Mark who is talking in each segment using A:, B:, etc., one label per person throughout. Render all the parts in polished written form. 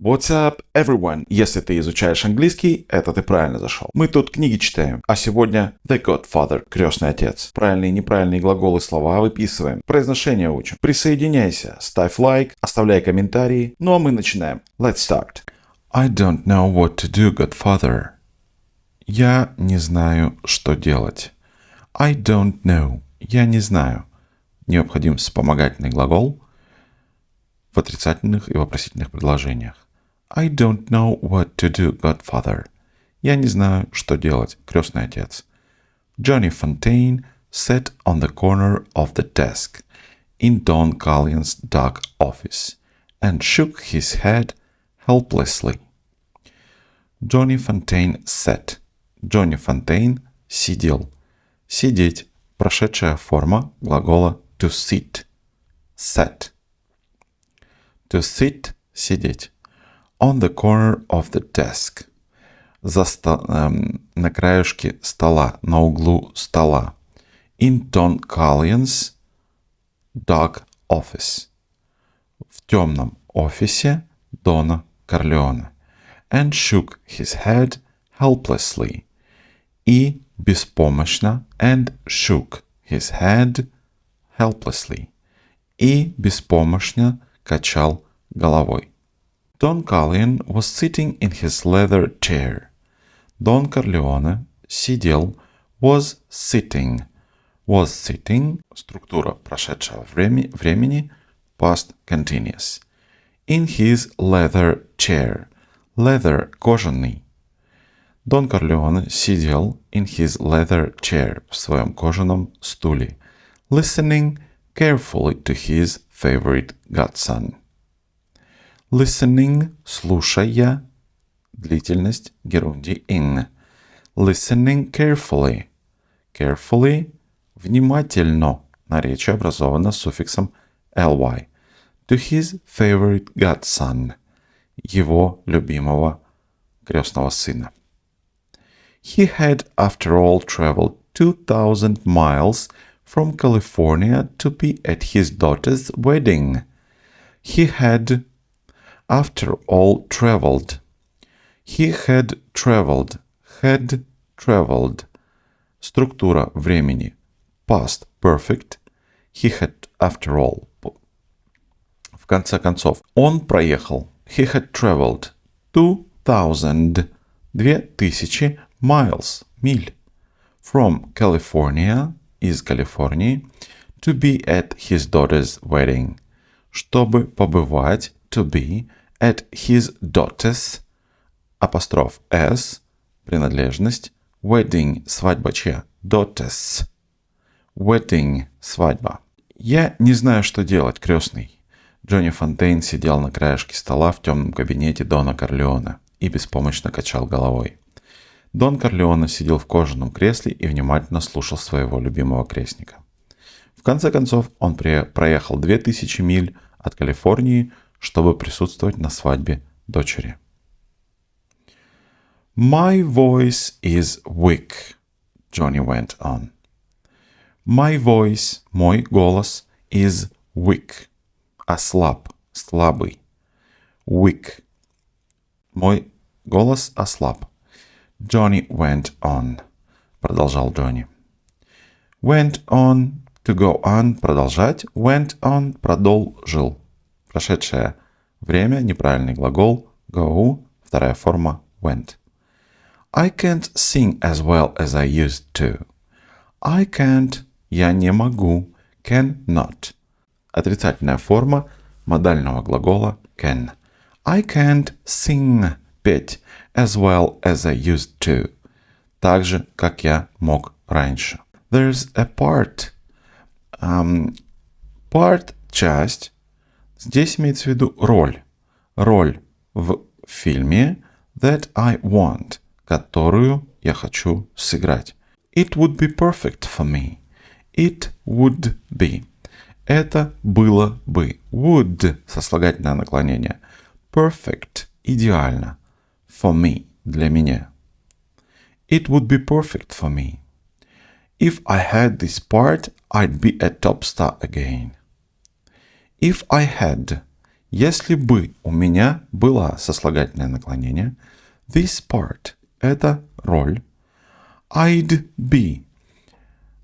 A: What's up, everyone? Если ты изучаешь английский, это ты правильно зашел. Мы тут книги читаем, а сегодня The Godfather, крестный отец. Правильные и неправильные глаголы, слова выписываем, произношение учим. Присоединяйся, ставь лайк, оставляй комментарии. Ну а мы начинаем. Let's start. I don't know what to do, Godfather. Я не знаю, что делать. I don't know. Я не знаю. Необходим вспомогательный глагол в отрицательных и вопросительных предложениях. I don't know what to do, Godfather. Я не знаю, что делать, крестный отец. Johnny Fontane sat on the corner of the desk in Don Carlion's dark office and shook his head helplessly. Johnny Fontane sat. Johnny Fontane сидел. Сидеть. Прошедшая форма глагола to sit. Sat. To sit – сидеть. On the corner of the desk. На краюшке стола, на углу стола. In Don Carlion's dark office. В темном офисе Дона Корлеоне. And shook his head helplessly. И беспомощно. And shook his head helplessly. И беспомощно качал головой. Don Carlion was sitting in his leather chair. Дон Корлеоне сидел, was sitting. Was sitting, структура прошедшего времени, past continuous. In his leather chair. Leather – кожаный. Дон Корлеоне сидел in his leather chair, в своем кожаном стуле, listening carefully to his favorite godson. Listening – слушая, длительность, герундий in. Listening carefully. Carefully – внимательно, наречие образовано суффиксом ly. To his favorite godson. Его любимого крестного сына. He had, after all, traveled 2,000 miles from California to be at his daughter's wedding. He had, after all, traveled. He had traveled. Had traveled. Структура времени. Past perfect. He had, after all. В конце концов, он проехал. He had traveled 2,000. 2000 miles. Миль. From California. Из Калифорнии. To be at his daughter's wedding. Чтобы побывать. To be at his daughter's. Апостроф s. Принадлежность. Wedding. Свадьба чья? Daughter's. Wedding. Свадьба. Я не знаю, что делать, крестный. Джонни Фонтейн сидел на краешке стола в темном кабинете Дона Корлеоне и беспомощно качал головой. Дон Корлеоне сидел в кожаном кресле и внимательно слушал своего любимого крестника. В конце концов, он проехал 2000 миль от Калифорнии, чтобы присутствовать на свадьбе дочери. My voice is weak, Johnny went on. My voice, мой голос, is weak, ослаб, слабый. Weak. Мой голос ослаб. Johnny went on. Продолжал Джонни. Went on, to go on, продолжать. Went on, продолжил. Прошедшее время, неправильный глагол. Go, вторая форма went. I can't sing as well as I used to. I can't, я не могу. Can not. Отрицательная форма модального глагола can. I can't sing, петь, as well as I used to. Так же, как я мог раньше. There's a part. Part – часть. Здесь имеется в виду роль. Роль в фильме that I want, которую я хочу сыграть. It would be perfect for me. It would be. Это было бы. Would – сослагательное наклонение. Perfect – идеально. For me – для меня. It would be perfect for me. If I had this part, I'd be a top star again. If I had – Если бы у меня было сослагательное наклонение, this part – это роль, I'd be.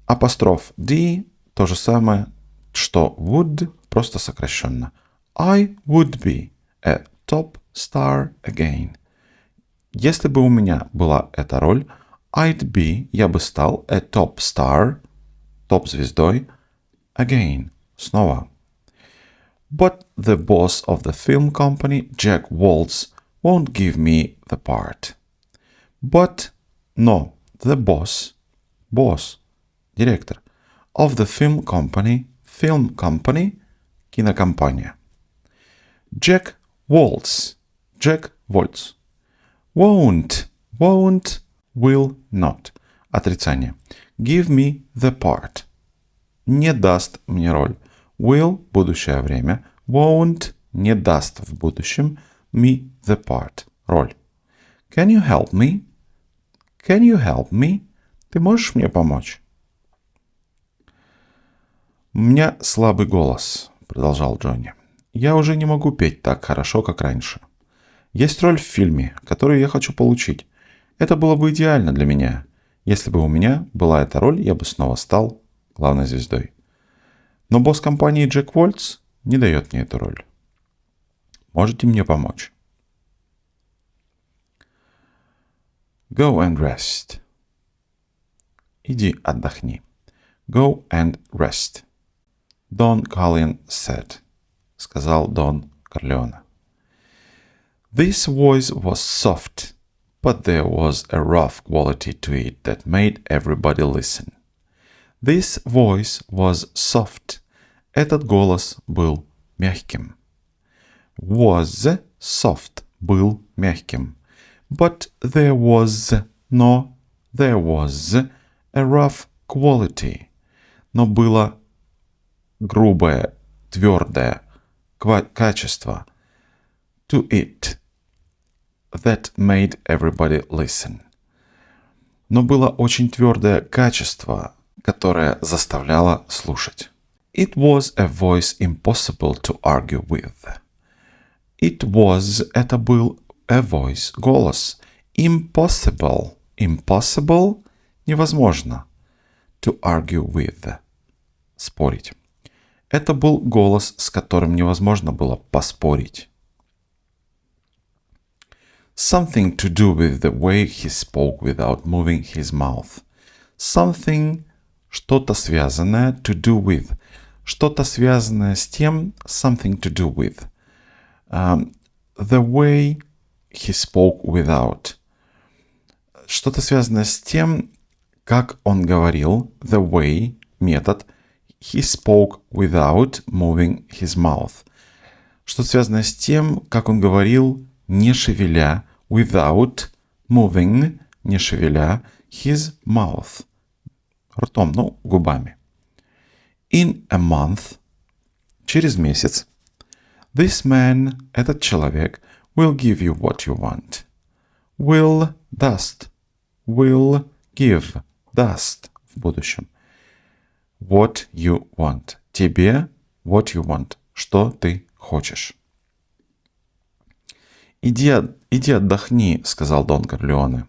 A: Апостроф D – то же самое, что would, просто сокращенно. I would be a top star again. Если бы у меня была эта роль, I'd be, я бы стал a top star, топ-звездой, again, снова. But the boss of the film company, Jack Waltz, won't give me the part. But, но, the boss, директор, of the film company, кинокомпания. Jack Waltz, won't, will not, отрицание. Give me the part, не даст мне роль. Will – будущее время, won't – не даст в будущем, me the part – роль. Can you help me? Ты можешь мне помочь? «У меня слабый голос», – продолжал Джонни. «Я уже не могу петь так хорошо, как раньше. Есть роль в фильме, которую я хочу получить. Это было бы идеально для меня. Если бы у меня была эта роль, я бы снова стал главной звездой. Но босс компании Джек Вольтс не дает мне эту роль. Можете мне помочь?» Go and rest. Иди отдохни. Go and rest. Don Corleone said. Сказал Дон Корлеоне. This voice was soft, but there was a rough quality to it that made everybody listen. This voice was soft. Этот голос был мягким. Was soft был мягким. But there was a rough quality. Но было грубое, твердое качество to it that made everybody listen. Но было очень твердое качество, которое заставляло слушать. It was a voice impossible to argue with. It was – это был a voice – голос. Impossible – невозможно. To argue with – спорить. Это был голос, с которым невозможно было поспорить. Something to do with the way he spoke without moving his mouth. Something – что-то связанное, to do with. Что-то связанное с тем, something to do with. The way he spoke without. Что-то связанное с тем, как он говорил, the way, метод, he spoke without moving his mouth. Что-то связанное с тем, как он говорил, не шевеля, without moving, не шевеля, his mouth. Ртом, губами. In a month, через месяц, this man, этот человек, will give you what you want. Will даст. Will give даст в будущем. What you want. Тебе what you want. Что ты хочешь. «Иди отдохни», — сказал Дон Корлеоне.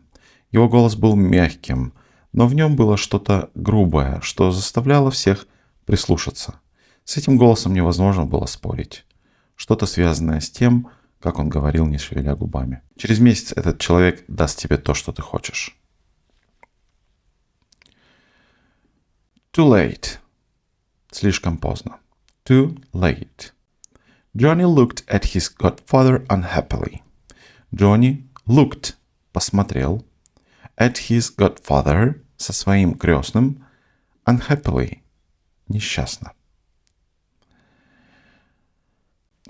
A: Его голос был мягким, но в нем было что-то грубое, что заставляло всех прислушаться. С этим голосом невозможно было спорить. Что-то связанное с тем, как он говорил, не шевеля губами. Через месяц этот человек даст тебе то, что ты хочешь. Too late. Слишком поздно. Too late. Johnny looked at his godfather unhappily. Johnny looked, посмотрел, at his godfather, со своим крестным, unhappily, несчастно.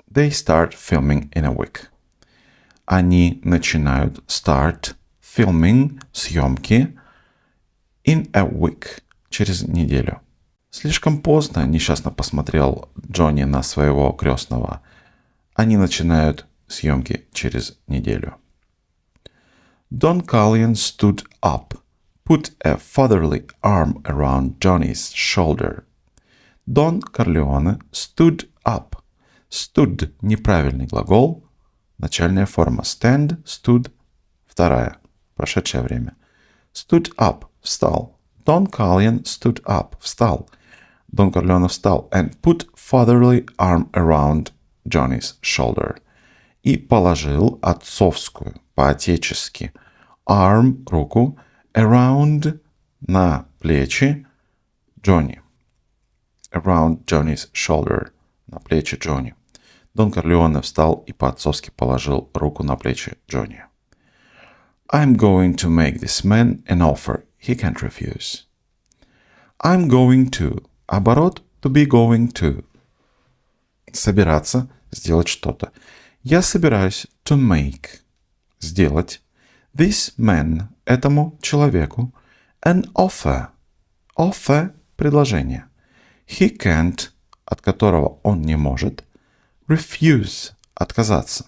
A: They start filming in a week. Они начинают start filming, съемки, in a week, через неделю. Слишком поздно, несчастно посмотрел Джонни на своего крестного. Они начинают съемки через неделю. Don Corleone stood up, put a fatherly arm around Johnny's shoulder. Don Корлеоне stood up. Stood – неправильный глагол, начальная форма. Stand, stood – вторая, прошедшее время. Stood up – встал. Don Carlion stood up – встал. Дон Корлеоне встал and put fatherly arm around Johnny's shoulder. И положил отцовскую, по-отечески, arm – руку, around – на плечи Джонни. Around Johnny's shoulder – на плечи Джонни. Дон Корлеоне встал и по-отцовски положил руку на плечи Джонни. I'm going to make this man an offer he can't refuse. I'm going to. Оборот to be going to. Собираться, сделать что-то. Я собираюсь to make. Сделать. This man, этому человеку. An offer. Offer – предложение. He can't, от которого он не может. Refuse – отказаться.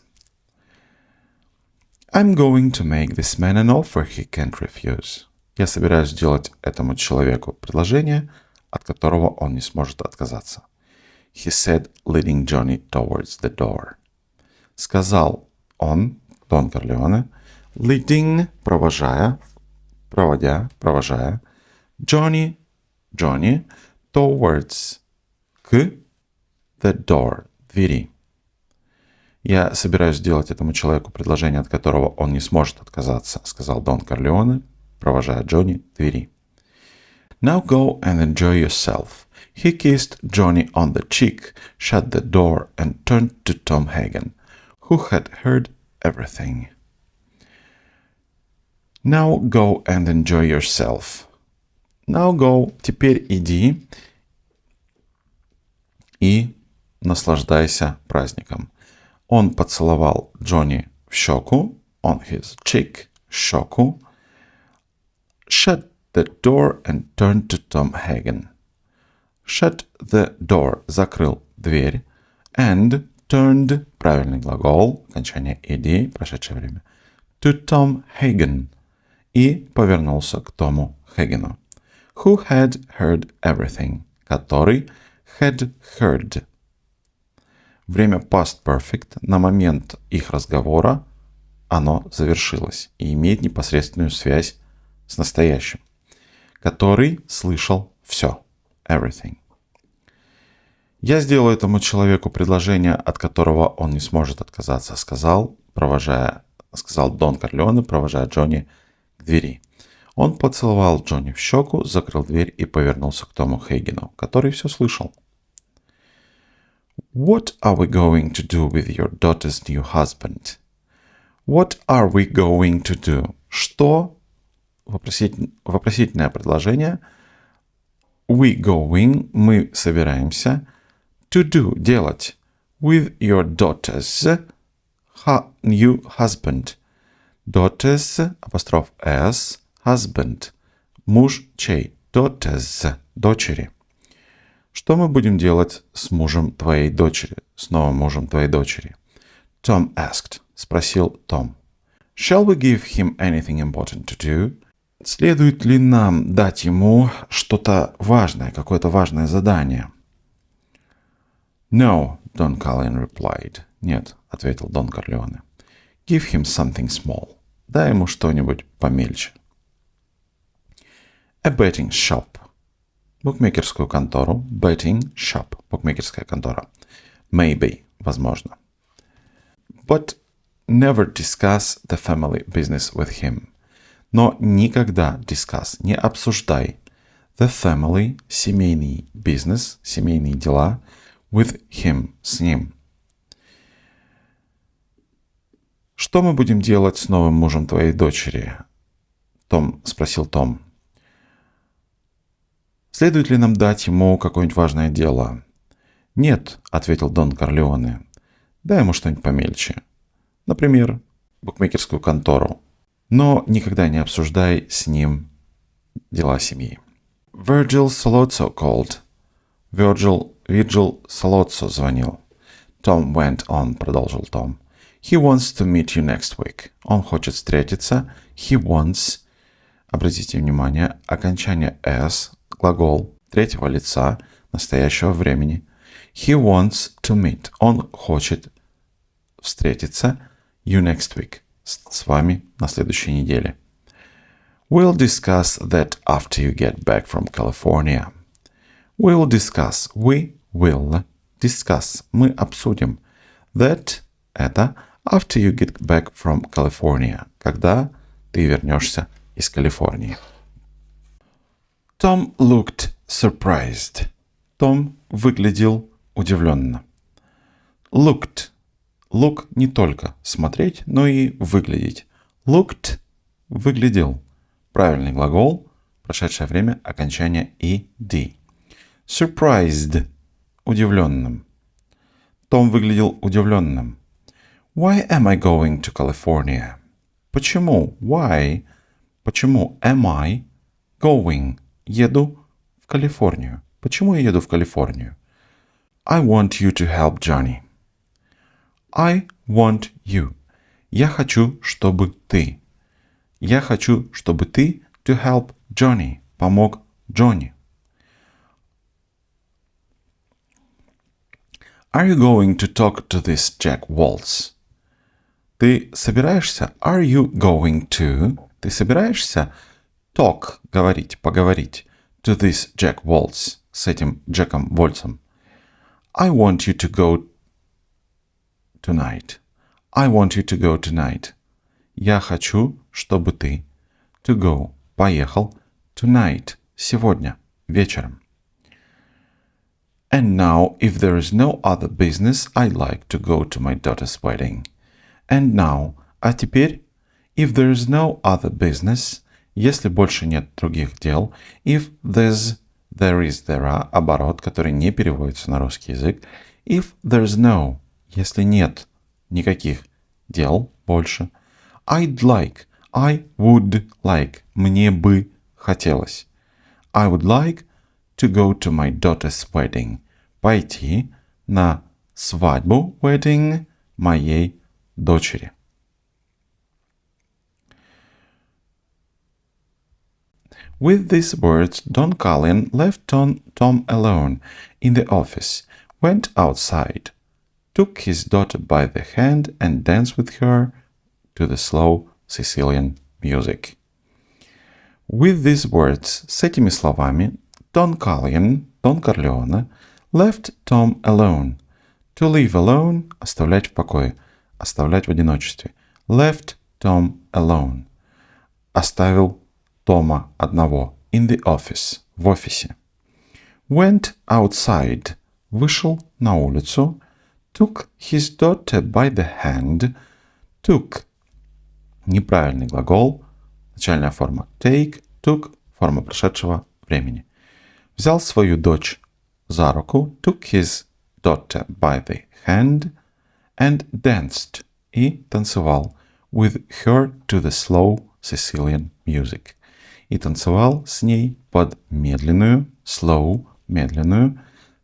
A: I'm going to make this man an offer he can't refuse. Я собираюсь сделать этому человеку предложение, от которого он не сможет отказаться. He said, leading Johnny towards the door. Сказал он, Дон Корлеоне, leading, провожая, Johnny, towards, к, the door, двери. Я собираюсь сделать этому человеку предложение, от которого он не сможет отказаться, сказал Дон Корлеоне, провожая Джонни к двери. Now go and enjoy yourself. He kissed Johnny on the cheek, shut the door and turned to Tom Hagen, who had heard everything. Now go and enjoy yourself. Now go, теперь иди и наслаждайся праздником. Он поцеловал Джонни в щеку, on his cheek, щеку, shut the door and turned to Tom Hagen. Shut the door, закрыл дверь, and turned, правильный глагол, окончание ed, прошедшее время, to Tom Hagen, и повернулся к Тому Хейгену, who had heard everything, который had heard. Время past perfect, на момент их разговора оно завершилось и имеет непосредственную связь с настоящим, который слышал все, everything. Я сделаю этому человеку предложение, от которого он не сможет отказаться, сказал Дон Корлеоне, провожая Джонни к двери. Он поцеловал Джонни в щеку, закрыл дверь и повернулся к Тому Хейгену, который все слышал. What are we going to do with your daughter's new husband? What are we going to do? Что? Вопросительное предложение. We going, мы собираемся. To do, делать. With your daughter's new husband. Daughter's, апостроф s, husband. Муж чей? Daughter's, дочери. Что мы будем делать с мужем твоей дочери? С новым мужем твоей дочери? Tom asked. Спросил Том. Shall we give him anything important to do? Следует ли нам дать ему что-то важное, какое-то важное задание? No, Don Carlion replied. Нет, ответил Дон Корлеоне. Give him something small. Дай ему что-нибудь помельче. A betting shop. Букмекерскую контору. Betting shop. Букмекерская контора. Maybe. Возможно. But never discuss the family business with him. Но никогда discuss, не обсуждай the family, семейный бизнес, семейные дела with him, с ним. Что мы будем делать с новым мужем твоей дочери? Спросил Том. Следует ли нам дать ему какое-нибудь важное дело? Нет, ответил Дон Корлеоне. Дай ему что-нибудь помельче. Например, букмекерскую контору. Но никогда не обсуждай с ним дела семьи. Virgil Salozzo called. Virgil Salozzo звонил. Tom went on, продолжил Том. He wants to meet you next week. Он хочет встретиться. He wants. Обратите внимание, окончание s, глагол третьего лица, настоящего времени. He wants to meet. Он хочет встретиться you next week. С вами на следующей неделе. We'll discuss that after you get back from California. We'll discuss. We will discuss. Мы обсудим. That – это after you get back from California. Когда ты вернешься из Калифорнии. Tom looked surprised. Том выглядел удивленно. Looked. Look не только смотреть, но и выглядеть. Looked – выглядел. Правильный глагол, прошедшее время, окончание ed. Surprised – удивленным. Том выглядел удивленным. Why am I going to California? Почему? Why? Почему am I going? Еду в Калифорнию. Почему я еду в Калифорнию? I want you to help Johnny. I want you. Я хочу, чтобы ты. Я хочу, чтобы ты to help Johnny. Помог Джонни. Are you going to talk to this Jack Waltz? Ты собираешься? Are you going to? Ты собираешься talk, говорить, поговорить to this Jack Waltz, с этим Джеком Вольцем? I want you to go tonight. I want you to go tonight. Я хочу, чтобы ты to go, поехал tonight, сегодня, вечером. And now, if there is no other business, I'd like to go to my daughter's wedding. And now, а теперь, if there is no other business, если больше нет других дел, if there's, there is, there are, оборот, который не переводится на русский язык, if there's no, если нет никаких дел больше, I'd like, I would like, мне бы хотелось. I would like to go to my daughter's wedding. Пойти на свадьбу, wedding, моей дочери. With these words, Don Cullen left Tom alone in the office, went outside, took his daughter by the hand and danced with her to the slow Sicilian music. With these words, с этими словами, Don Corleone, left Tom alone. To leave alone – оставлять в покое, оставлять в одиночестве. Left Tom alone. Оставил Тома одного. In the office. В офисе. Went outside. Вышел на улицу. Took his daughter by the hand. Took. Неправильный глагол. Начальная форма take. Took. Форма прошедшего времени. Взял свою дочь за руку. Took his daughter by the hand. And danced. И танцевал. With her to the slow Sicilian music. И танцевал с ней под медленную, slow, медленную,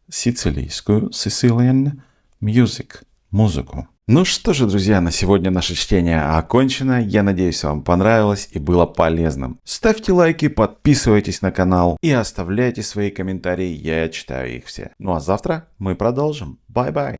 A: сицилийскую, Sicilian music, музыку. Ну что же, друзья, на сегодня наше чтение окончено. Я надеюсь, вам понравилось и было полезным. Ставьте лайки, подписывайтесь на канал и оставляйте свои комментарии, я читаю их все. Ну а завтра мы продолжим. Bye-bye.